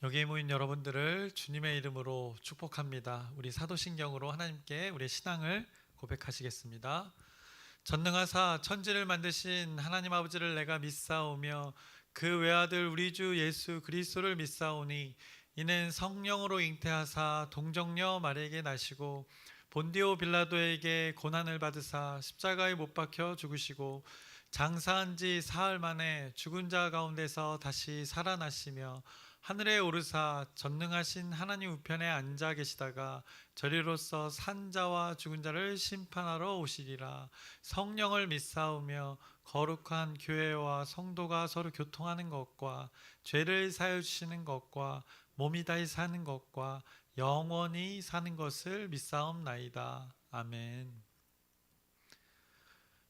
여기에 모인 여러분들을 주님의 이름으로 축복합니다. 우리 사도신경으로 하나님께 우리의 신앙을 고백하시겠습니다. 전능하사 천지를 만드신 하나님 아버지를 내가 믿사오며 그 외아들 우리 주 예수 그리스도를 믿사오니 이는 성령으로 잉태하사 동정녀 마리에게 나시고 본디오 빌라도에게 고난을 받으사 십자가에 못 박혀 죽으시고 장사한 지 사흘 만에 죽은 자 가운데서 다시 살아나시며 하늘에 오르사 전능하신 하나님 우편에 앉아 계시다가 저리로서 산 자와 죽은 자를 심판하러 오시리라. 성령을 믿사오며 거룩한 교회와 성도가 서로 교통하는 것과 죄를 사여 주시는 것과 몸이 다히 사는 것과 영원히 사는 것을 믿사옵나이다. 아멘.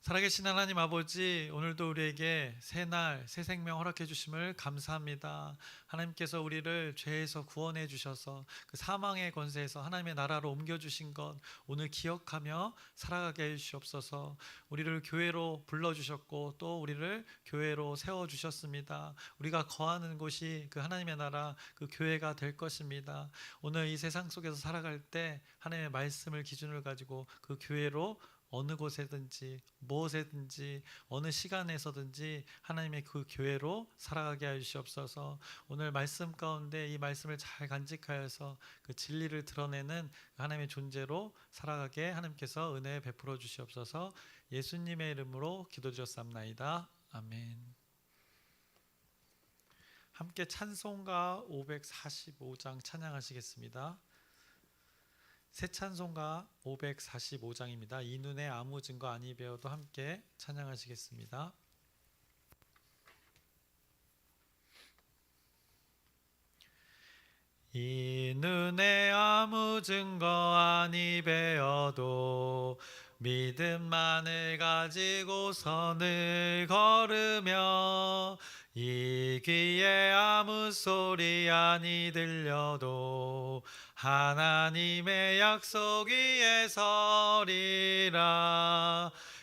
살아계신 하나님 아버지, 오늘도 우리에게 새 날, 새 생명 허락해 주심을 감사합니다. 하나님께서 우리를 죄에서 구원해 주셔서 그 사망의 권세에서 하나님의 나라로 옮겨 주신 것 오늘 기억하며 살아가게 해 주시옵소서. 우리를 교회로 불러 주셨고 또 우리를 교회로 세워 주셨습니다. 우리가 거하는 곳이 그 하나님의 나라, 그 교회가 될 것입니다. 오늘 이 세상 속에서 살아갈 때 하나님의 말씀을 기준을 가지고 그 교회로 어느 곳에든지 무엇에든지 어느 시간에서든지 하나님의 그 교회로 살아가게 하여 주시옵소서. 오늘 말씀 가운데 이 말씀을 잘 간직하여서 그 진리를 드러내는 하나님의 존재로 살아가게 하나님께서 은혜 베풀어 주시옵소서. 예수님의 이름으로 기도드렸사옵나이다. 아멘. 함께 찬송가 545장 찬양하시겠습니다. 새 찬송가 545장입니다. 이 눈에 아무 증거 아니 배워도 함께 찬양하시겠습니다. 이 눈에 아무 증거 아니 배워도 믿음만을 가지고 선을 걸으며 이 귀에 아무 소리 아니 들려도 하나님의 약속 위에 서리라.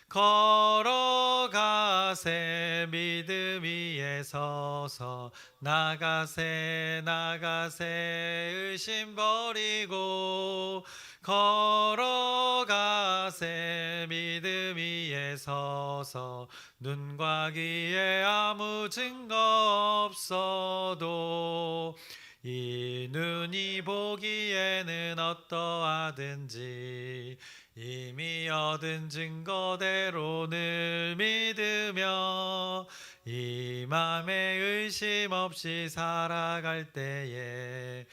걸어가세 믿음 위에 서서 나가세 의심 버리고 걸어가세 믿음 위에 서서 눈과 귀에 아무 증거 없어도 이 눈이 보기에는 어떠하든지 이미 얻은 증거대로 늘 믿으며 이 맘에 의심 없이 살아갈 때에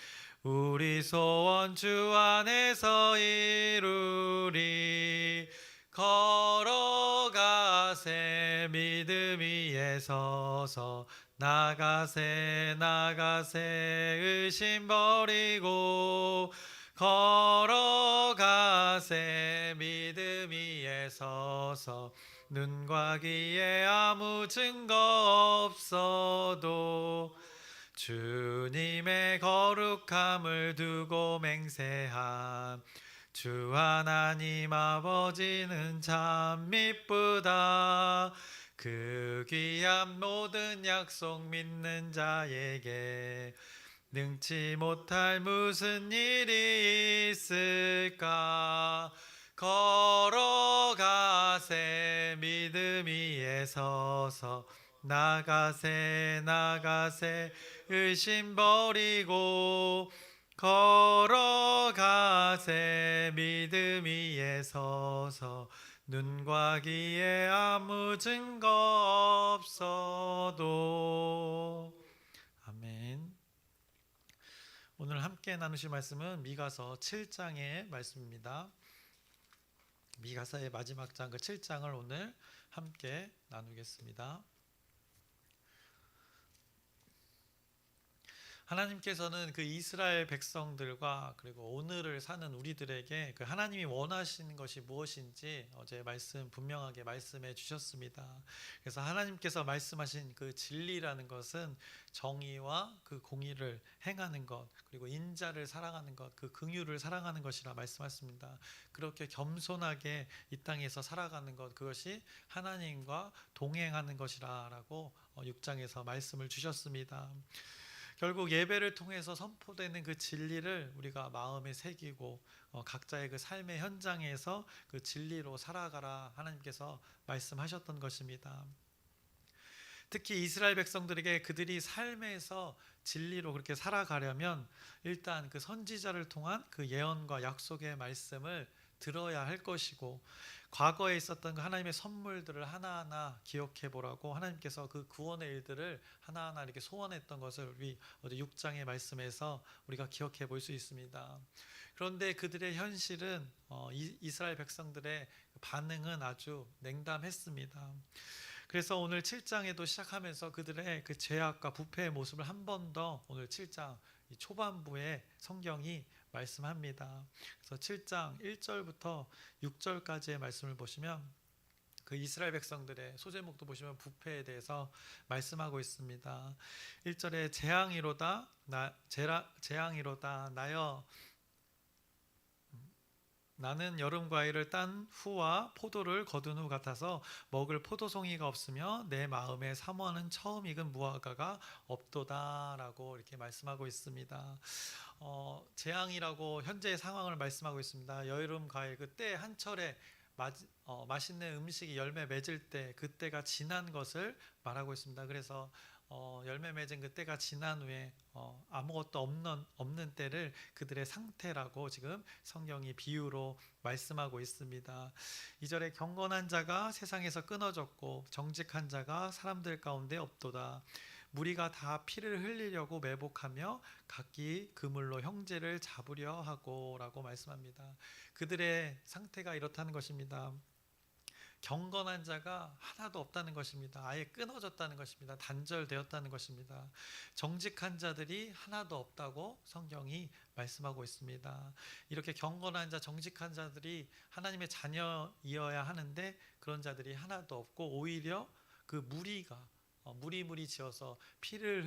우리 소원 주 안에서 이루리. 걸어가세 믿음 위에 서서 나가세 의심 버리고 걸어가세 믿음 위에 서서 눈과 귀에 아무 증거 없어도 주님의 거룩함을 두고 맹세함. 주 하나님 아버지는 참 미쁘다. 그 귀한 모든 약속 믿는 자에게 능치 못할 무슨 일이 있을까. 걸어가세 믿음 위에 서서 나가세 의심 버리고 걸어가세 믿음 위에 서서 눈과 귀에 아무 증거 없어도. 아멘. 오늘 함께 나누실 말씀은 미가서 7장의 말씀입니다. 미가서의 마지막 장 그 7장을 오늘 함께 나누겠습니다. 하나님께서는 그 이스라엘 백성들과 그리고 오늘을 사는 우리들에게 그 하나님이 원하시는 것이 무엇인지 어제 말씀 분명하게 말씀해 주셨습니다. 그래서 하나님께서 말씀하신 그 진리라는 것은 정의와 그 공의를 행하는 것, 그리고 인자를 사랑하는 것, 그 긍휼을 사랑하는 것이라 말씀하셨습니다. 그렇게 겸손하게 이 땅에서 살아가는 것, 그것이 하나님과 동행하는 것이라고 6장에서 말씀을 주셨습니다. 결국 예배를 통해서 선포되는 그 진리를 우리가 마음에 새기고 각자의 그 삶의 현장에서 그 진리로 살아가라 하나님께서 말씀하셨던 것입니다. 특히 이스라엘 백성들에게 그들이 삶에서 진리로 그렇게 살아가려면 일단 그 선지자를 통한 그 예언과 약속의 말씀을 들어야 할 것이고, 과거에 있었던 그 하나님의 선물들을 하나하나 기억해 보라고 하나님께서 그 구원의 일들을 하나하나 이렇게 소원했던 것을 우리 어제 6장의 말씀에서 우리가 기억해 볼 수 있습니다. 그런데 그들의 현실은 이스라엘 백성들의 반응은 아주 냉담했습니다. 그래서 오늘 7장에도 시작하면서 그들의 그 죄악과 부패의 모습을 한 번 더 오늘 7장 초반부에 성경이 말씀합니다. 그래서 7장 1절부터 6절까지의 말씀을 보시면 그 이스라엘 백성들의 소제목도 보시면 부패에 대해서 말씀하고 있습니다. 1절에 재앙이로다 나여 나는 여름 과일을 딴 후와 포도를 거둔 후 같아서 먹을 포도송이가 없으며 내 마음에 사모하는 처음 익은 무화과가 없도다라고 이렇게 말씀하고 있습니다. 재앙이라고 현재의 상황을 말씀하고 있습니다. 여름 과일 그때 한철에 맛있는 음식이 열매 맺을 때 그때가 지난 것을 말하고 있습니다. 그래서 열매 맺은 그때가 지난 후에 아무것도 없는 때를 그들의 상태라고 지금 성경이 비유로 말씀하고 있습니다. 2절에 경건한 자가 세상에서 끊어졌고 정직한 자가 사람들 가운데 없도다. 무리가 다 피를 흘리려고 매복하며 각기 그물로 형제를 잡으려 하고 라고 말씀합니다. 그들의 상태가 이렇다는 것입니다. 경건한 자가 하나도 없다는 것입니다. 아예 끊어졌다는 것입니다. 단절되었다는 것입니다. 정직한 자들이 하나도 없다고 성경이 말씀하고 있습니다. 이렇게 경건한 자, 정직한 자들이 하나님의 자녀이어야 하는데 그런 자들이 하나도 없고 오히려 그 무리가 무리무리 지어서 피를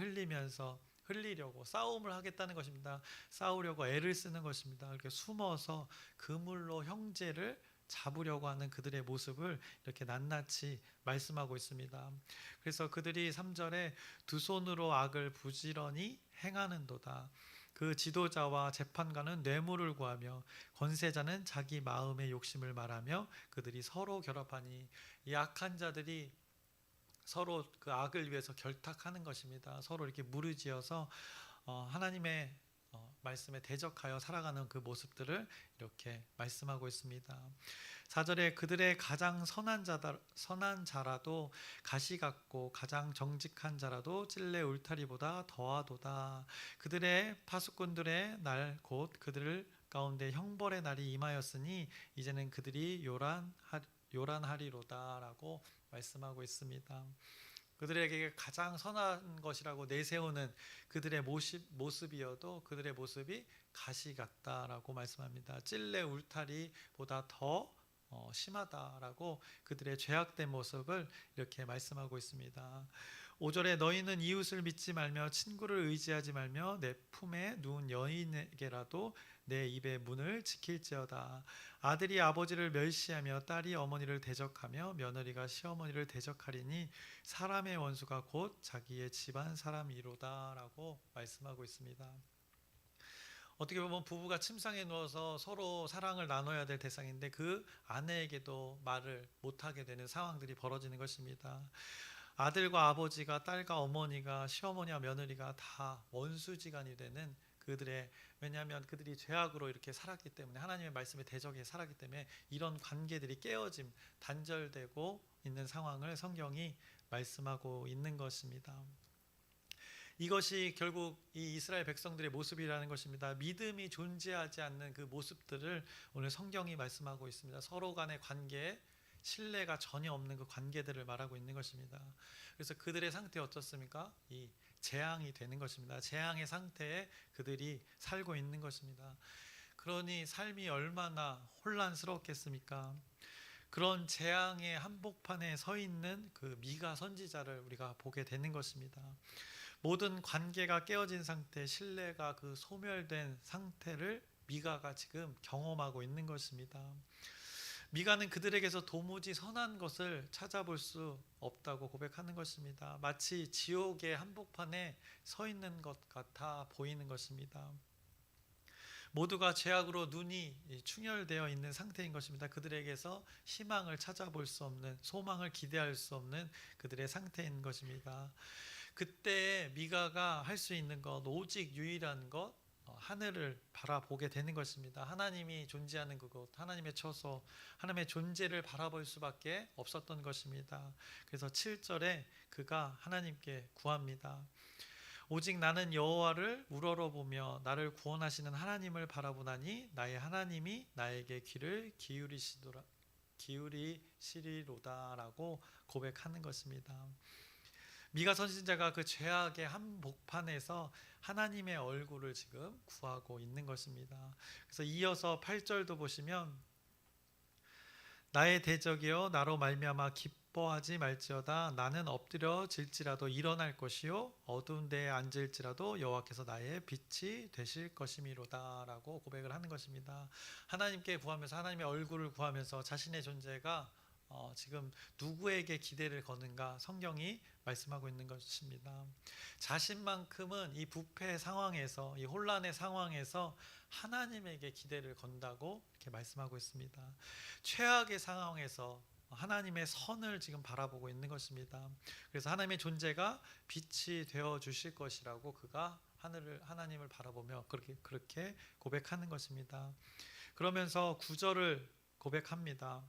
흘리려고 싸움을 하겠다는 것입니다. 싸우려고 애를 쓰는 것입니다. 이렇게 숨어서 그물로 형제를 잡으려고 하는 그들의 모습을 이렇게 낱낱이 말씀하고 있습니다. 그래서 그들이 3절에 두 손으로 악을 부지런히 행하는도다. 그 지도자와 재판관은 뇌물을 구하며 권세자는 자기 마음의 욕심을 말하며 그들이 서로 결합하니, 이 악한 자들이 서로 그 악을 위해서 결탁하는 것입니다. 서로 이렇게 무르지어서 하나님의 말씀에 대적하여 살아가는 그 모습들을 이렇게 말씀하고 있습니다. 4절에 그들의 가장 선한 자라도 가시 같고 가장 정직한 자라도 찔레 울타리보다 더하도다. 그들의 파수꾼들의 날 곧 그들 가운데 형벌의 날이 임하였으니 이제는 그들이 요란하리로다라고 말씀하고 있습니다. 그들에게 가장 선한 것이라고 내세우는 그들의 모습이어도 그들의 모습이 가시 같다라고 말씀합니다. 찔레 울타리보다 더 심하다라고 그들의 죄악된 모습을 이렇게 말씀하고 있습니다. 5절에 너희는 이웃을 믿지 말며 친구를 의지하지 말며 내 품에 누운 여인에게라도 내 입의 문을 지킬지어다. 아들이 아버지를 멸시하며 딸이 어머니를 대적하며 며느리가 시어머니를 대적하리니 사람의 원수가 곧 자기의 집안 사람이로다라고 말씀하고 있습니다. 어떻게 보면 부부가 침상에 누워서 서로 사랑을 나눠야 될 대상인데 그 아내에게도 말을 못하게 되는 상황들이 벌어지는 것입니다. 아들과 아버지가, 딸과 어머니가, 시어머니와 며느리가 다 원수지간이 되는 왜냐하면 그들이 죄악으로 이렇게 살았기 때문에, 하나님의 말씀에 대적해 살았기 때문에 이런 관계들이 깨어짐, 단절되고 있는 상황을 성경이 말씀하고 있는 것입니다. 이것이 결국 이 이스라엘 백성들의 모습이라는 것입니다. 믿음이 존재하지 않는 그 모습들을 오늘 성경이 말씀하고 있습니다. 서로 간의 관계에 신뢰가 전혀 없는 그 관계들을 말하고 있는 것입니다. 그래서 그들의 상태 어떻습니까? 이 재앙이 되는 것입니다. 재앙의 상태에 그들이 살고 있는 것입니다. 그러니 삶이 얼마나 혼란스럽겠습니까? 그런 재앙의 한복판에 서 있는 그 미가 선지자를 우리가 보게 되는 것입니다. 모든 관계가 깨어진 상태, 신뢰가 그 소멸된 상태를 미가가 지금 경험하고 있는 것입니다. 미가는 그들에게서 도무지 선한 것을 찾아볼 수 없다고 고백하는 것입니다. 마치 지옥의 한복판에 서 있는 것 같아 보이는 것입니다. 모두가 죄악으로 눈이 충혈되어 있는 상태인 것입니다. 그들에게서 희망을 찾아볼 수 없는, 소망을 기대할 수 없는 그들의 상태인 것입니다. 그때 미가가 할 수 있는 것, 오직 유일한 것, 하늘을 바라보게 되는 것입니다. 하나님이 존재하는 그곳, 하나님의 처소, 하나님의 존재를 바라볼 수밖에 없었던 것입니다. 그래서 7절에 그가 하나님께 구합니다. 오직 나는 여호와를 우러러보며 나를 구원하시는 하나님을 바라보나니 나의 하나님이 나에게 귀를 기울이시리로다라고 고백하는 것입니다. 미가 선지자가 그 죄악의 한복판에서 하나님의 얼굴을 지금 구하고 있는 것입니다. 그래서 이어서 8절도 보시면 나의 대적이여 나로 말미암아 기뻐하지 말지어다. 나는 엎드려질지라도 일어날 것이요 어두운 데에 앉을지라도 여호와께서 나의 빛이 되실 것이미로다 라고 고백을 하는 것입니다. 하나님께 구하면서, 하나님의 얼굴을 구하면서 자신의 존재가 지금 누구에게 기대를 거는가 성경이 말씀하고 있는 것입니다. 자신만큼은 이 부패 상황에서, 이 혼란의 상황에서 하나님에게 기대를 건다고 이렇게 말씀하고 있습니다. 최악의 상황에서 하나님의 선을 지금 바라보고 있는 것입니다. 그래서 하나님의 존재가 빛이 되어 주실 것이라고 그가 하나님을 바라보며 그렇게 고백하는 것입니다. 그러면서 9절을 고백합니다.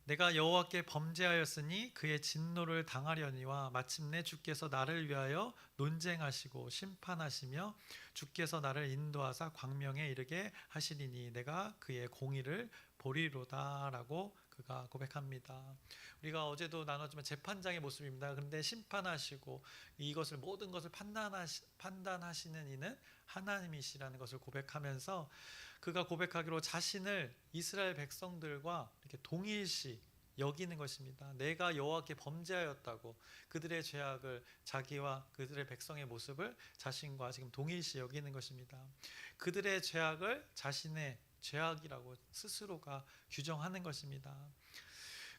내가 여호와께 범죄하였으니 그의 진노를 당하려니와 마침내 주께서 나를 위하여 논쟁하시고 심판하시며 주께서 나를 인도하사 광명에 이르게 하시리니 내가 그의 공의를 보리로다라고 그가 고백합니다. 우리가 어제도 나눴지만 재판장의 모습입니다. 그런데 심판하시고 이것을 모든 것을 판단하시는 이는 하나님이시라는 것을 고백하면서 그가 고백하기로 자신을 이스라엘 백성들과 이렇게 동일시 여기는 것입니다. 내가 여호와께 범죄하였다고 그들의 죄악을, 자기와 그들의 백성의 모습을 자신과 지금 동일시 여기는 것입니다. 그들의 죄악을 자신의 죄악이라고 스스로가 규정하는 것입니다.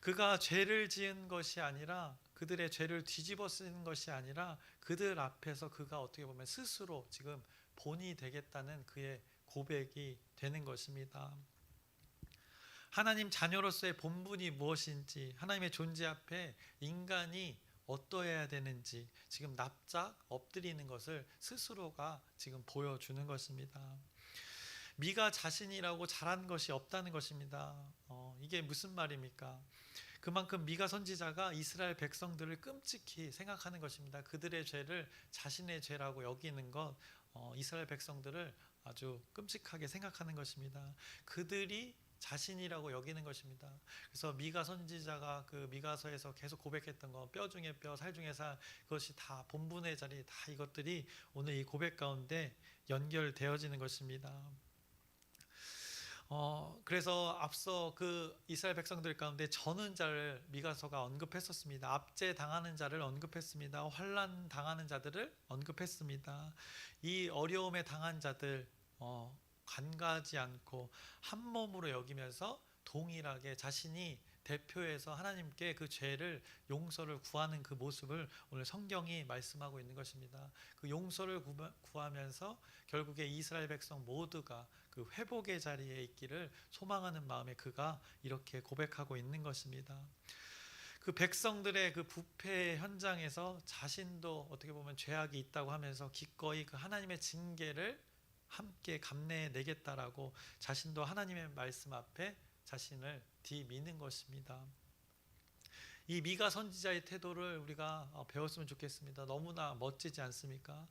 그가 죄를 지은 것이 아니라, 그들의 죄를 뒤집어 쓰는 것이 아니라 그들 앞에서 그가 어떻게 보면 스스로 지금 본이 되겠다는 그의 고백이 되는 것입니다. 하나님 자녀로서의 본분이 무엇인지, 하나님의 존재 앞에 인간이 어떠해야 되는지 지금 납작 엎드리는 것을 스스로가 지금 보여주는 것입니다. 미가 자신이라고 잘한 것이 없다는 것입니다. 이게 무슨 말입니까? 그만큼 미가 선지자가 이스라엘 백성들을 끔찍히 생각하는 것입니다. 그들의 죄를 자신의 죄라고 여기는 것, 이스라엘 백성들을 아주 끔찍하게 생각하는 것입니다. 그들이 자신이라고 여기는 것입니다. 그래서 미가 선지자가 그 미가서에서 계속 고백했던 것, 뼈 중에 뼈, 살 중에 살, 그것이 다 본분의 자리, 다 이것들이 오늘 이 고백 가운데 연결되어지는 것입니다. 그래서 앞서 그 이스라엘 백성들 가운데 저는 자를 미가서가 언급했었습니다. 압제 당하는 자를 언급했습니다. 환난 당하는 자들을 언급했습니다. 이 어려움에 당한 자들 간과하지 않고 한 몸으로 여기면서 동일하게 자신이 대표해서 하나님께 그 죄를, 용서를 구하는 그 모습을 오늘 성경이 말씀하고 있는 것입니다. 그 용서를 구하면서 결국에 이스라엘 백성 모두가 그 회복의 자리에 있기를 소망하는 마음에 그가 이렇게 고백하고 있는 것입니다. 그 백성들의 그 부패 현장에서 자신도 어떻게 보면 죄악이 있다고 하면서 기꺼이 그 하나님의 징계를 함께 감내내겠다라고 자신도 하나님의 말씀 앞에 자신을 뒤미는 것입니다. 이 미가 선지자의 태도를 우리가 배웠으면 좋겠습니다. 너무나 멋지지 않습니까?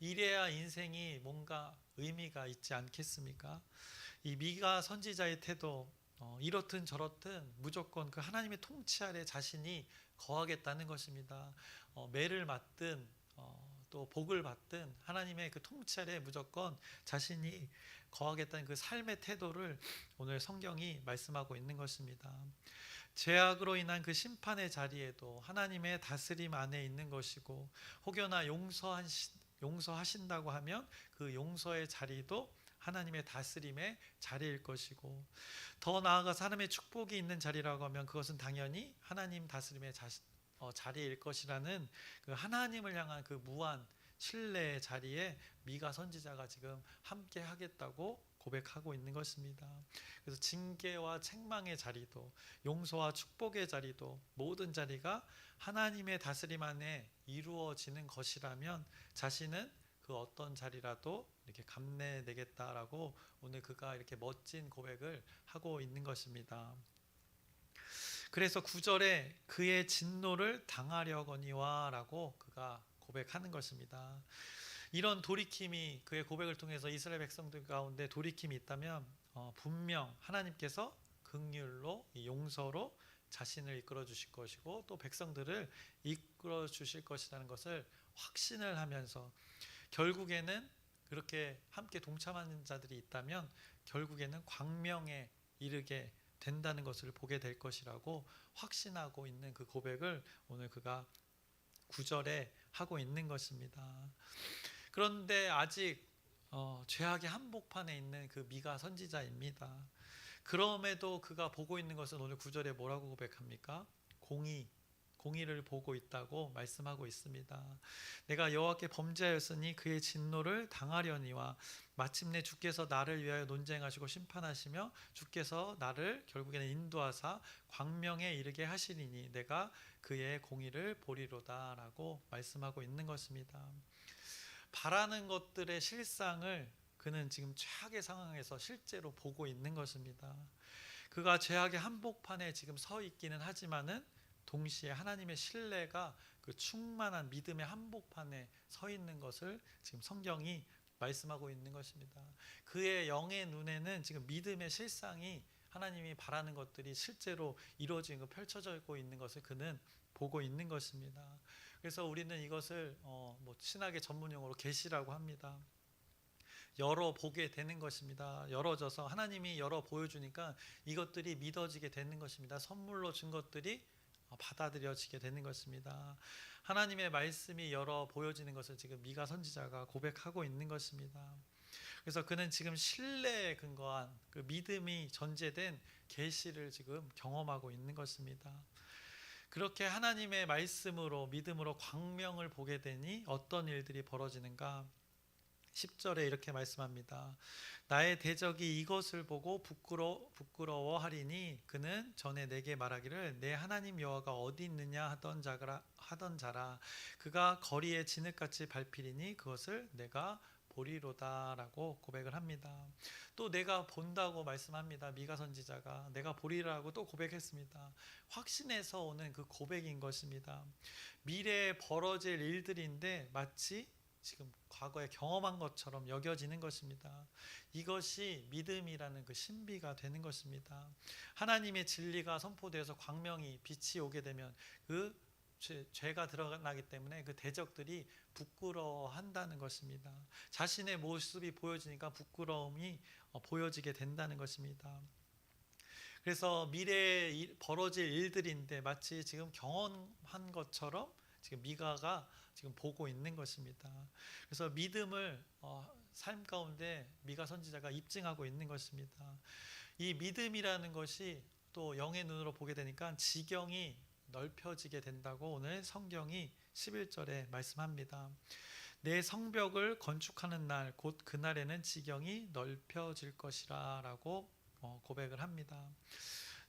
이래야 인생이 뭔가 의미가 있지 않겠습니까? 이 미가 선지자의 태도, 이렇든 저렇든 무조건 그 하나님의 통치 아래 자신이 거하겠다는 것입니다. 매를 맞든 또 복을 받든 하나님의 그 통치 아래 무조건 자신이 거하겠다는 그 삶의 태도를 오늘 성경이 말씀하고 있는 것입니다. 죄악으로 인한 그 심판의 자리에도 하나님의 다스림 안에 있는 것이고, 혹여나 용서하신다고 하면 그 용서의 자리도 하나님의 다스림의 자리일 것이고, 더 나아가서 하나님의 축복이 있는 자리라고 하면 그것은 당연히 하나님 다스림의 자리일 것이라는 그 하나님을 향한 그 무한 신뢰의 자리에 미가 선지자가 지금 함께 하겠다고 고백하고 있는 것입니다. 그래서 징계와 책망의 자리도, 용서와 축복의 자리도, 모든 자리가 하나님의 다스림 안에 이루어지는 것이라면 자신은 그 어떤 자리라도 이렇게 감내되겠다라고 오늘 그가 이렇게 멋진 고백을 하고 있는 것입니다. 그래서 9절에 그의 진노를 당하려거니와 라고 그가 고백하는 것입니다. 이런 돌이킴이, 그의 고백을 통해서 이스라엘 백성들 가운데 돌이킴이 있다면 분명 하나님께서 긍휼로, 용서로 자신을 이끌어 주실 것이고 또 백성들을 이끌어 주실 것이라는 것을 확신을 하면서, 결국에는 그렇게 함께 동참하는 자들이 있다면 결국에는 광명에 이르게 된다는 것을 보게 될 것이라고 확신하고 있는 그 고백을 오늘 그가 9절에 하고 있는 것입니다. 그런데 아직 죄악의 한복판에 있는 그 미가 선지자입니다. 그럼에도 그가 보고 있는 것은 오늘 9절에 뭐라고 고백합니까? 공의를 보고 있다고 말씀하고 있습니다. 내가 여호와께 범죄하였으니 그의 진노를 당하려니와 마침내 주께서 나를 위하여 논쟁하시고 심판하시며 주께서 나를 결국에는 인도하사 광명에 이르게 하시리니 내가 그의 공의를 보리로다 라고 말씀하고 있는 것입니다. 바라는 것들의 실상을 그는 지금 최악의 상황에서 실제로 보고 있는 것입니다. 그가 죄악의 한복판에 지금 서 있기는 하지만은 동시에 하나님의 신뢰가 그 충만한 믿음의 한복판에 서 있는 것을 지금 성경이 말씀하고 있는 것입니다. 그의 영의 눈에는 지금 믿음의 실상이, 하나님이 바라는 것들이 실제로 이루어지고 펼쳐지고 있는 것을 그는 보고 있는 것입니다. 그래서 우리는 이것을 신학의 전문용어로 계시라고 합니다. 열어보게 되는 것입니다. 열어져서 하나님이 열어 보여주니까 이것들이 믿어지게 되는 것입니다. 선물로 준 것들이 받아들여지게 되는 것입니다. 하나님의 말씀이 열어 보여지는 것을 지금 미가 선지자가 고백하고 있는 것입니다. 그래서 그는 지금 신뢰에 근거한 그 믿음이 전제된 계시를 지금 경험하고 있는 것입니다. 그렇게 하나님의 말씀으로, 믿음으로 광명을 보게 되니 어떤 일들이 벌어지는가? 10절에 이렇게 말씀합니다. 나의 대적이 이것을 보고 부끄러워하리니 그는 전에 내게 말하기를 내 하나님 여호와가 어디 있느냐 하던 자라. 그가 거리에 진흙같이 밟히리니 그것을 내가 보리로다 라고 고백을 합니다. 또 내가 본다고 말씀합니다. 미가 선지자가 내가 보리라고 또 고백했습니다. 확신에서 오는 그 고백인 것입니다. 미래에 벌어질 일들인데 마치 지금 과거에 경험한 것처럼 여겨지는 것입니다. 이것이 믿음이라는 그 신비가 되는 것입니다. 하나님의 진리가 선포되어서 광명이, 빛이 오게 되면 그 죄가 드러나기 때문에 그 대적들이 부끄러워한다는 것입니다. 자신의 모습이 보여지니까 부끄러움이 보여지게 된다는 것입니다. 그래서 미래에 벌어질 일들인데 마치 지금 경험한 것처럼 지금 미가가 지금 보고 있는 것입니다. 그래서 믿음을 삶 가운데 미가 선지자가 입증하고 있는 것입니다. 이 믿음이라는 것이 또 영의 눈으로 보게 되니까 지경이 넓혀지게 된다고 오늘 성경이 11절에 말씀합니다. 내 성벽을 건축하는 날 곧 그날에는 지경이 넓혀질 것이라 라고 고백을 합니다.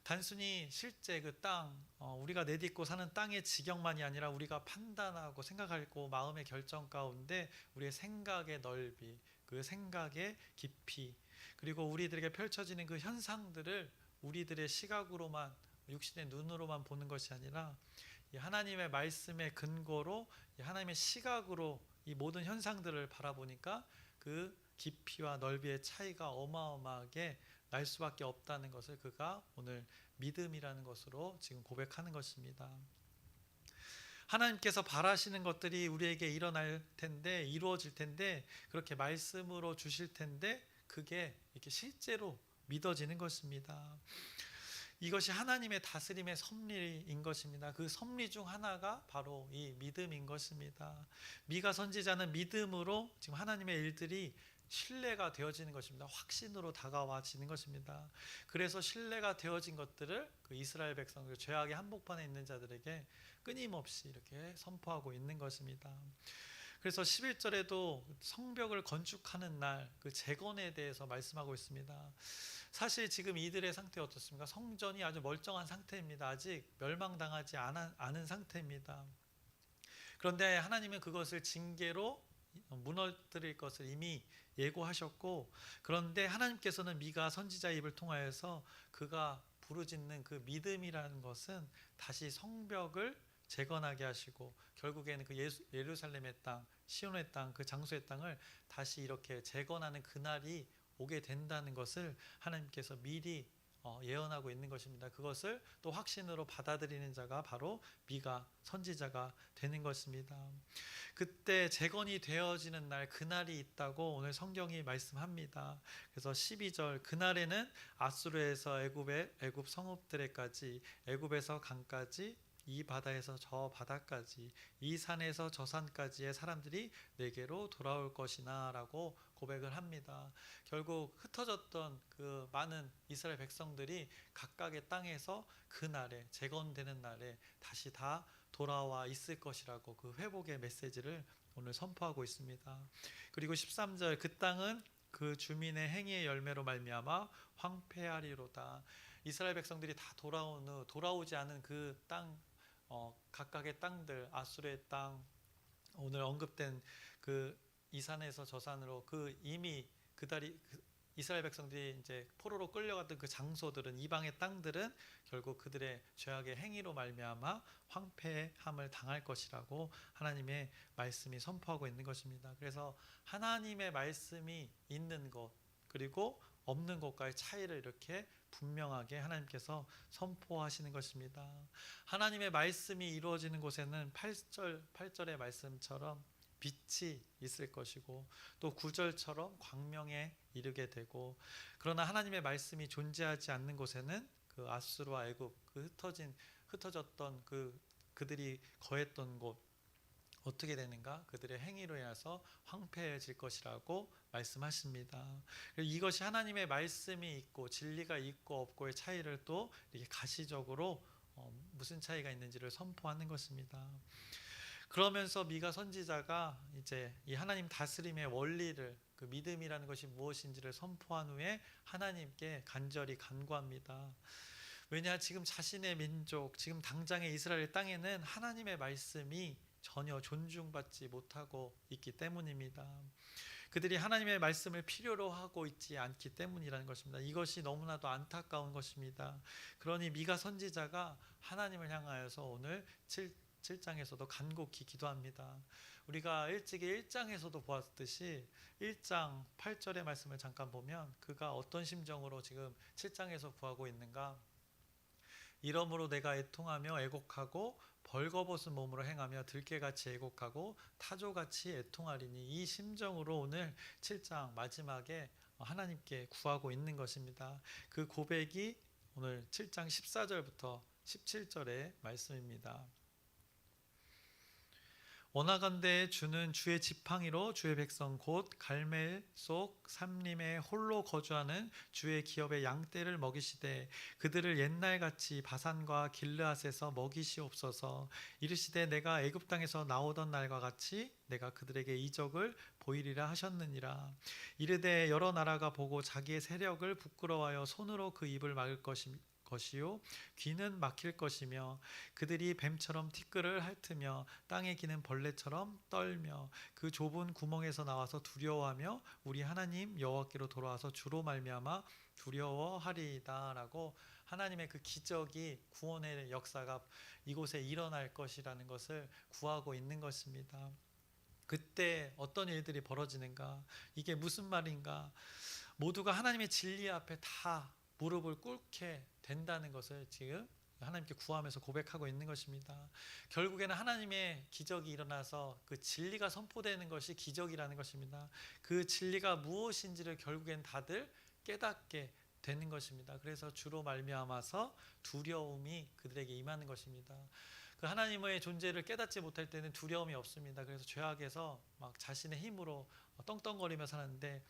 단순히 실제 그 땅, 우리가 내딛고 사는 땅의 지경만이 아니라 우리가 판단하고 생각하고 마음의 결정 가운데 우리의 생각의 넓이, 그 생각의 깊이, 그리고 우리들에게 펼쳐지는 그 현상들을 우리들의 시각으로만, 육신의 눈으로만 보는 것이 아니라 이 하나님의 말씀의 근거로, 이 하나님의 시각으로 이 모든 현상들을 바라보니까 그 깊이와 넓이의 차이가 어마어마하게 날 수밖에 없다는 것을 그가 오늘 믿음이라는 것으로 지금 고백하는 것입니다. 하나님께서 바라시는 것들이 우리에게 일어날 텐데, 이루어질 텐데, 그렇게 말씀으로 주실 텐데 그게 이렇게 실제로 믿어지는 것입니다. 이것이 하나님의 다스림의 섭리인 것입니다. 그 섭리 중 하나가 바로 이 믿음인 것입니다. 미가 선지자는 믿음으로 지금 하나님의 일들이 신뢰가 되어지는 것입니다. 확신으로 다가와지는 것입니다. 그래서 신뢰가 되어진 것들을 그 이스라엘 백성, 그 죄악의 한복판에 있는 자들에게 끊임없이 이렇게 선포하고 있는 것입니다. 그래서 11절에도 성벽을 건축하는 날 그 재건에 대해서 말씀하고 있습니다. 사실 지금 이들의 상태 어떻습니까? 성전이 아주 멀쩡한 상태입니다. 아직 멸망당하지 않은 상태입니다. 그런데 하나님은 그것을 징계로 무너뜨릴 것을 이미 예고하셨고, 그런데 하나님께서는 미가 선지자의 입을 통하여서 그가 부르짖는 그 믿음이라는 것은 다시 성벽을 재건하게 하시고, 결국에는 그 예루살렘의 땅, 시온의 땅, 그 장소의 땅을 다시 이렇게 재건하는 그날이 오게 된다는 것을 하나님께서 미리 예언하고 있는 것입니다. 그것을 또 확신으로 받아들이는 자가 바로 미가 선지자가 되는 것입니다. 그때 재건이 되어지는 날, 그날이 있다고 오늘 성경이 말씀합니다. 그래서 12절, 그날에는 아수르에서 애굽 성읍들에까지, 애굽에서 강까지, 이 바다에서 저 바다까지, 이 산에서 저 산까지의 사람들이 내게로 돌아올 것이나 라고 고백을 합니다. 결국 흩어졌던 그 많은 이스라엘 백성들이 각각의 땅에서 그날에, 재건되는 날에 다시 다 돌아와 있을 것이라고 그 회복의 메시지를 오늘 선포하고 있습니다. 그리고 13절, 그 땅은 그 주민의 행위의 열매로 말미암아 황폐하리로다. 이스라엘 백성들이 다 돌아오지 않은 그 땅, 각각의 땅들, 아수르의 땅, 오늘 언급된 그 이 산에서 저 산으로 그 이미 이스라엘 백성들이 이제 포로로 끌려갔던 그 장소들은, 이방의 땅들은 결국 그들의 죄악의 행위로 말미암아 황폐함을 당할 것이라고 하나님의 말씀이 선포하고 있는 것입니다. 그래서 하나님의 말씀이 있는 곳 그리고 없는 곳과의 차이를 이렇게 분명하게 하나님께서 선포하시는 것입니다. 하나님의 말씀이 이루어지는 곳에는 8절의 말씀처럼 빛이 있을 것이고, 또 9절처럼 광명에 이르게 되고, 그러나 하나님의 말씀이 존재하지 않는 곳에는 그 아수르와 애굽, 그 흩어졌던 그들이 거했던 곳 어떻게 되는가? 그들의 행위로 인해서 황폐해질 것이라고 말씀하십니다. 이것이 하나님의 말씀이 있고 진리가 있고 없고의 차이를 또 이렇게 가시적으로 무슨 차이가 있는지를 선포하는 것입니다. 그러면서 미가 선지자가 이제 이 하나님 다스림의 원리를, 그 믿음이라는 것이 무엇인지를 선포한 후에 하나님께 간절히 간구합니다. 왜냐, 지금 자신의 민족, 지금 당장의 이스라엘 땅에는 하나님의 말씀이 전혀 존중받지 못하고 있기 때문입니다. 그들이 하나님의 말씀을 필요로 하고 있지 않기 때문이라는 것입니다. 이것이 너무나도 안타까운 것입니다. 그러니 미가 선지자가 하나님을 향하여서 오늘 7장에서도 간곡히 기도합니다. 우리가 일찍이 1장에서도 보았듯이 1장 8절의 말씀을 잠깐 보면 그가 어떤 심정으로 지금 7장에서 구하고 있는가? 이러므로 내가 애통하며 애곡하고 벌거벗은 몸으로 행하며 들깨같이 애곡하고 타조같이 애통하리니, 이 심정으로 오늘 7장 마지막에 하나님께 구하고 있는 것입니다. 그 고백이 오늘 7장 14절부터 17절의 말씀입니다. 원하건대 주는 주의 지팡이로 주의 백성 곧 갈멜 속 삼림에 홀로 거주하는 주의 기업의 양떼를 먹이시되 그들을 옛날같이 바산과 길르앗에서 먹이시옵소서. 이르시되 내가 애굽 땅에서 나오던 날과 같이 내가 그들에게 이적을 보이리라 하셨느니라. 이르되 여러 나라가 보고 자기의 세력을 부끄러워하여 손으로 그 입을 막을 것이요 귀는 막힐 것이며, 그들이 뱀처럼 티끌을 핥으며 땅에 기는 벌레처럼 떨며 그 좁은 구멍에서 나와서 두려워하며 우리 하나님 여호와께로 돌아와서 주로 말미암아 두려워하리이다 라고 하나님의 그 기적이, 구원의 역사가 이곳에 일어날 것이라는 것을 구하고 있는 것입니다. 그때 어떤 일들이 벌어지는가? 이게 무슨 말인가? 모두가 하나님의 진리 앞에 다 무릎을 꿇게 된다는 것을 지금 하나님께 구하면서 고백하고 있는 것입니다. 결국에는 하나님의 기적이 일어나서 그 진리가 선포되는 것이 기적이라는 것입니다. 그 진리가 무엇인지를 결국엔 다들 깨닫게 되는 것입니다. 그래서 주로 말미암아서 두려움이 그들에게 임하는 것입니다. 그 하나님의 존재를 깨닫지 못할 때는 두려움이 없습니다. 그래서 죄악에서 막 자신의 힘으로 떵떵거리며 사는데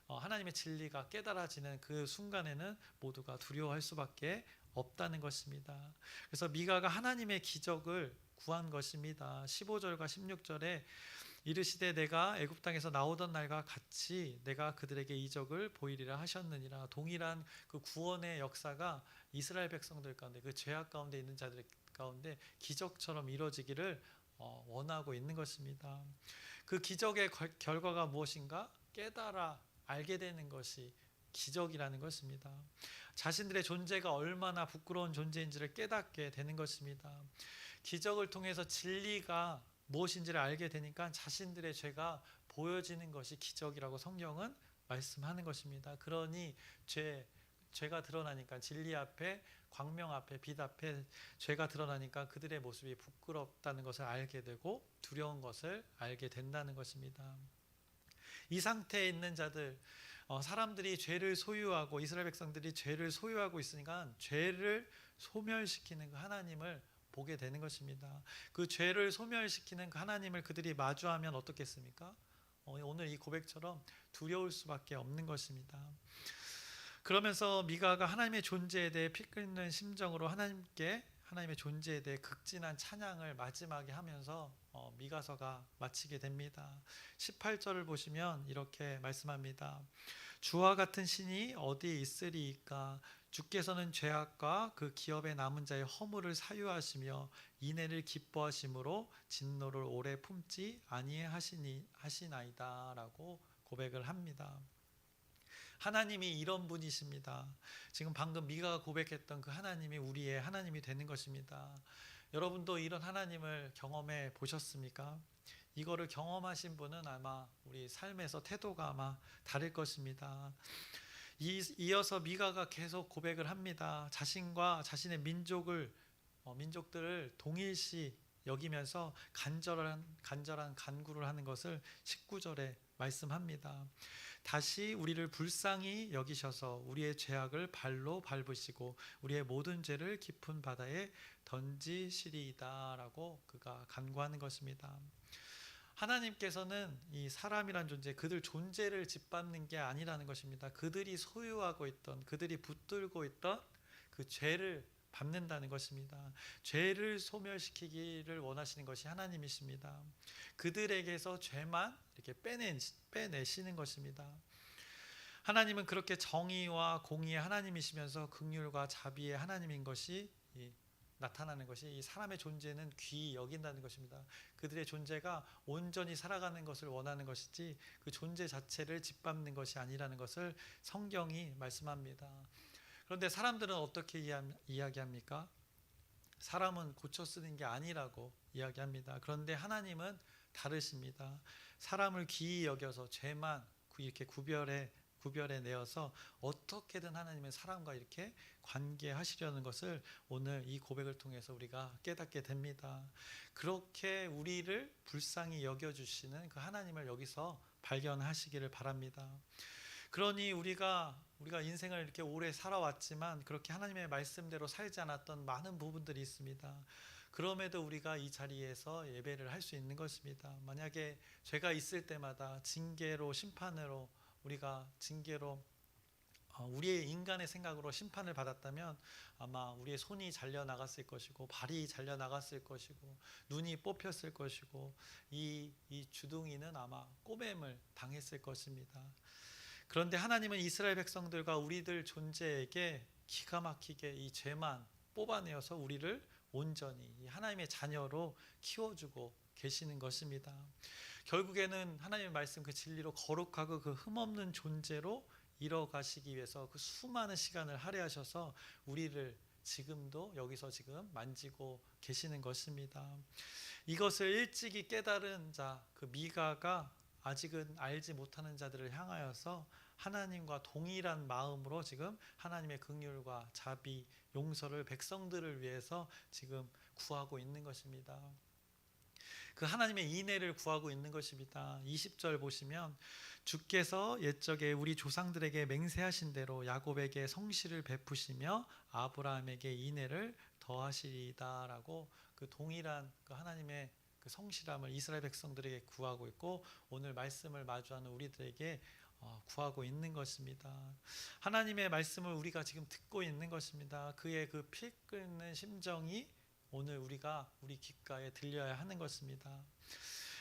하나님의 진리가 깨달아지는 그 순간에는 모두가 두려워할 수밖에 없다는 것입니다. 그래서 미가가 하나님의 기적을 구한 것입니다. 15절과 16절에 이르시되 내가 애굽 땅에서 나오던 날과 같이 내가 그들에게 이적을 보이리라 하셨느니라. 동일한 그 구원의 역사가 이스라엘 백성들 가운데, 그 죄악 가운데 있는 자들 가운데 기적처럼 이루어지기를 원하고 있는 것입니다. 그 기적의 결과가 무엇인가? 깨달아 알게 되는 것이 기적이라는 것입니다. 자신들의 존재가 얼마나 부끄러운 존재인지를 깨닫게 되는 것입니다. 기적을 통해서 진리가 무엇인지를 알게 되니까 자신들의 죄가 보여지는 것이 기적이라고 성경은 말씀하는 것입니다. 그러니 죄가 드러나니까, 진리 앞에, 광명 앞에, 빛 앞에 죄가 드러나니까 그들의 모습이 부끄럽다는 것을 알게 되고 두려운 것을 알게 된다는 것입니다. 이 상태에 있는 자들, 사람들이 죄를 소유하고, 이스라엘 백성들이 죄를 소유하고 있으니까 죄를 소멸시키는 그 하나님을 보게 되는 것입니다. 그 죄를 소멸시키는 그 하나님을 그들이 마주하면 어떻겠습니까? 오늘 이 고백처럼 두려울 수밖에 없는 것입니다. 그러면서 미가가 하나님의 존재에 대해 피 끓는 심정으로 하나님의 존재에 대해 극진한 찬양을 마지막에 하면서 미가서가 마치게 됩니다. 18절을 보시면 이렇게 말씀합니다. 주와 같은 신이 어디 있으리이까? 주께서는 죄악과 그 기업에 남은 자의 허물을 사유하시며 인애를 기뻐하심으로 진노를 오래 품지 아니하시나이다 라고 고백을 합니다. 하나님이 이런 분이십니다. 지금 방금 미가가 고백했던 그 하나님이 우리의 하나님이 되는 것입니다. 여러분도 이런 하나님을 경험해 보셨습니까? 이거를 경험하신 분은 아마 우리 삶에서 태도가 아마 다를 것입니다. 이어서 미가가 계속 고백을 합니다. 자신과 자신의 민족들을 동일시 여기면서 간절한 간구를 하는 것을 19절에 말씀합니다. 다시 우리를 불쌍히 여기셔서 우리의 죄악을 발로 밟으시고 우리의 모든 죄를 깊은 바다에 던지시리이다 라고 그가 간구하는 것입니다. 하나님께서는 이 사람이란 존재, 그들 존재를 짓밟는 게 아니라는 것입니다. 그들이 소유하고 있던, 그들이 붙들고 있던 그 죄를 밟는다는 것입니다. 죄를 소멸시키기를 원하시는 것이 하나님이십니다. 그들에게서 죄만 이렇게 빼내시는 것입니다. 하나님은 그렇게 정의와 공의의 하나님이시면서 긍휼과 자비의 하나님인 것이 나타나는 것이, 이 사람의 존재는 귀히 여긴다는 것입니다. 그들의 존재가 온전히 살아가는 것을 원하는 것이지 그 존재 자체를 짓밟는 것이 아니라는 것을 성경이 말씀합니다. 그런데 사람들은 어떻게 이야기합니까? 사람은 고쳐 쓰는 게 아니라고 이야기합니다. 그런데 하나님은 다르십니다. 사람을 귀히 여겨서 죄만 이렇게 구별해 내어서 어떻게든 하나님은 사람과 이렇게 관계하시려는 것을 오늘 이 고백을 통해서 우리가 깨닫게 됩니다. 그렇게 우리를 불쌍히 여겨주시는 그 하나님을 여기서 발견하시기를 바랍니다. 그러니 우리가 인생을 이렇게 오래 살아왔지만 그렇게 하나님의 말씀대로 살지 않았던 많은 부분들이 있습니다. 그럼에도 우리가 이 자리에서 예배를 할 수 있는 것입니다. 만약에 죄가 있을 때마다 징계로, 심판으로, 우리가 징계로 우리의 인간의 생각으로 심판을 받았다면 아마 우리의 손이 잘려나갔을 것이고 발이 잘려나갔을 것이고 눈이 뽑혔을 것이고 이 주둥이는 아마 꼬매임을 당했을 것입니다. 그런데 하나님은 이스라엘 백성들과 우리들 존재에게 기가 막히게 이 죄만 뽑아내어서 우리를 온전히 하나님의 자녀로 키워주고 계시는 것입니다. 결국에는 하나님의 말씀 그 진리로 거룩하고 그 흠없는 존재로 이뤄가시기 위해서 그 수많은 시간을 할애하셔서 우리를 지금도 여기서 지금 만지고 계시는 것입니다. 이것을 일찍이 깨달은 자, 그 미가가 아직은 알지 못하는 자들을 향하여서 하나님과 동일한 마음으로 지금 하나님의 긍휼과 자비, 용서를 백성들을 위해서 지금 구하고 있는 것입니다. 그 하나님의 인애를 구하고 있는 것입니다. 20절 보시면 주께서 옛적에 우리 조상들에게 맹세하신 대로 야곱에게 성실을 베푸시며 아브라함에게 인애를 더하시리이다 라고 그 동일한 그 하나님의 그 성실함을 이스라엘 백성들에게 구하고 있고 오늘 말씀을 마주하는 우리들에게 구하고 있는 것입니다. 하나님의 말씀을 우리가 지금 듣고 있는 것입니다. 그의 그 피 끓는 심정이 오늘 우리가 우리 귓가에 들려야 하는 것입니다.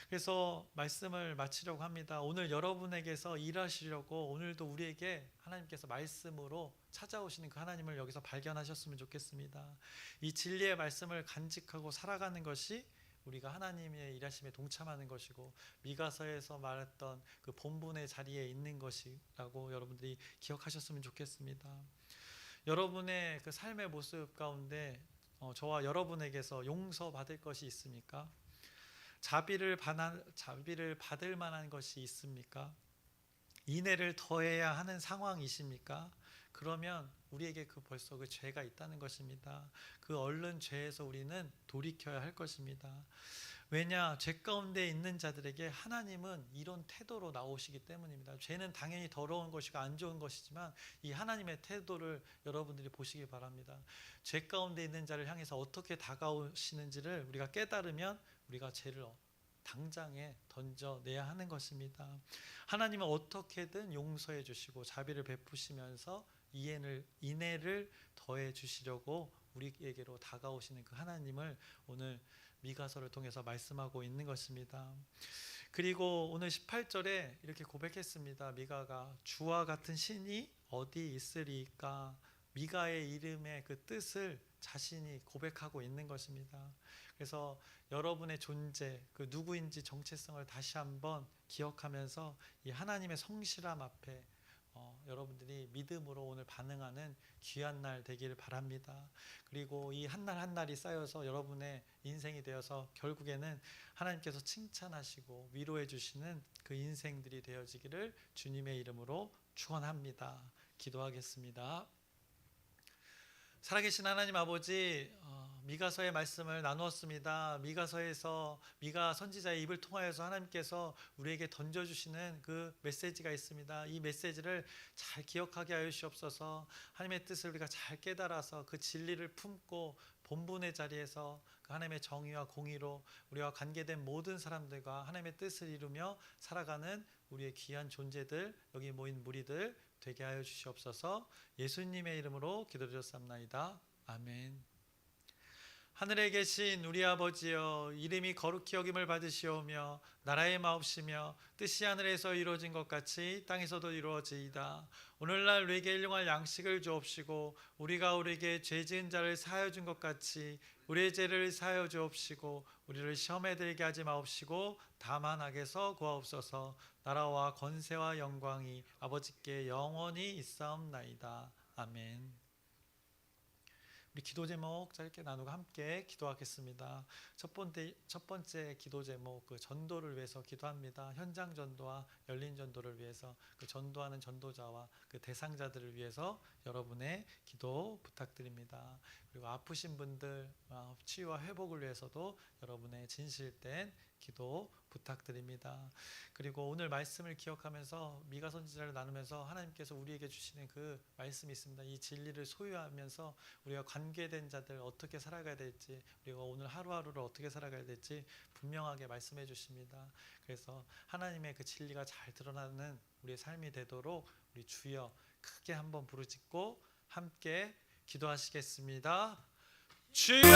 그래서 말씀을 마치려고 합니다. 오늘 여러분에게서 일하시려고 오늘도 우리에게 하나님께서 말씀으로 찾아오시는 그 하나님을 여기서 발견하셨으면 좋겠습니다. 이 진리의 말씀을 간직하고 살아가는 것이 우리가 하나님의 일하심에 동참하는 것이고 미가서에서 말했던 그 본분의 자리에 있는 것이라고 여러분들이 기억하셨으면 좋겠습니다. 여러분의 그 삶의 모습 가운데 저와 여러분에게서 용서받을 것이 있습니까? 자비를 받을 만한 것이 있습니까? 인애를 더해야 하는 상황이십니까? 그러면 우리에게 벌써 그 죄가 있다는 것입니다. 그 얼른 죄에서 우리는 돌이켜야 할 것입니다. 왜냐? 죄 가운데 있는 자들에게 하나님은 이런 태도로 나오시기 때문입니다. 죄는 당연히 더러운 것이고 안 좋은 것이지만 이 하나님의 태도를 여러분들이 보시기 바랍니다. 죄 가운데 있는 자를 향해서 어떻게 다가오시는지를 우리가 깨달으면 우리가 죄를 당장에 던져내야 하는 것입니다. 하나님은 어떻게든 용서해 주시고 자비를 베푸시면서 인애를 더해 주시려고 우리에게로 다가오시는 그 하나님을 오늘 미가서를 통해서 말씀하고 있는 것입니다. 그리고 오늘 18절에 이렇게 고백했습니다. 미가가 주와 같은 신이 어디 있으리까? 미가의 이름의 그 뜻을 자신이 고백하고 있는 것입니다. 그래서 여러분의 존재, 그 누구인지 정체성을 다시 한번 기억하면서 이 하나님의 성실함 앞에 여러분들이 믿음으로 오늘 반응하는 귀한 날 되기를 바랍니다. 그리고 이 한 날 한 날이 쌓여서 여러분의 인생이 되어서 결국에는 하나님께서 칭찬하시고 위로해 주시는 그 인생들이 되어지기를 주님의 이름으로 축원합니다. 기도하겠습니다. 살아계신 하나님 아버지, 미가서의 말씀을 나누었습니다. 미가서에서 미가 선지자의 입을 통하여서 하나님께서 우리에게 던져주시는 그 메시지가 있습니다. 이 메시지를 잘 기억하게 하여 주시옵소서. 하나님의 뜻을 우리가 잘 깨달아서 그 진리를 품고 본분의 자리에서 그 하나님의 정의와 공의로 우리와 관계된 모든 사람들과 하나님의 뜻을 이루며 살아가는 우리의 귀한 존재들, 여기 모인 무리들 되게 하여 주시옵소서. 예수님의 이름으로 기도드렸사옵나이다. 아멘. 하늘에 계신 우리 아버지여, 이름이 거룩히 여김을 받으시오며 나라의 마옵시며 뜻이 하늘에서 이루어진 것 같이 땅에서도 이루어지이다. 오늘날 우리에게 일용할 양식을 주옵시고 우리가 우리에게 죄 지은 자를 사하여 준 것 같이 우리의 죄를 사하여 주옵시고 우리를 시험에 들게 하지 마옵시고 다만 악에서 구하옵소서. 나라와 권세와 영광이 아버지께 영원히 있사옵나이다. 아멘. 우리 기도 제목 짧게 나누고 함께 기도하겠습니다. 첫 번째 기도 제목, 그 전도를 위해서 기도합니다. 현장 전도와 열린 전도를 위해서 그 전도하는 전도자와 그 대상자들을 위해서 여러분의 기도 부탁드립니다. 그리고 아프신 분들 치유와 회복을 위해서도 여러분의 진실된 기도 부탁드립니다. 그리고 오늘 말씀을 기억하면서 미가 선지자를 나누면서 하나님께서 우리에게 주시는 그 말씀이 있습니다. 이 진리를 소유하면서 우리가 관계된 자들 어떻게 살아가야 될지, 우리가 오늘 하루하루를 어떻게 살아가야 될지 분명하게 말씀해 주십니다. 그래서 하나님의 그 진리가 잘 드러나는 우리의 삶이 되도록 우리 주여 크게 한번 부르짖고 함께 기도하시겠습니다. 주여!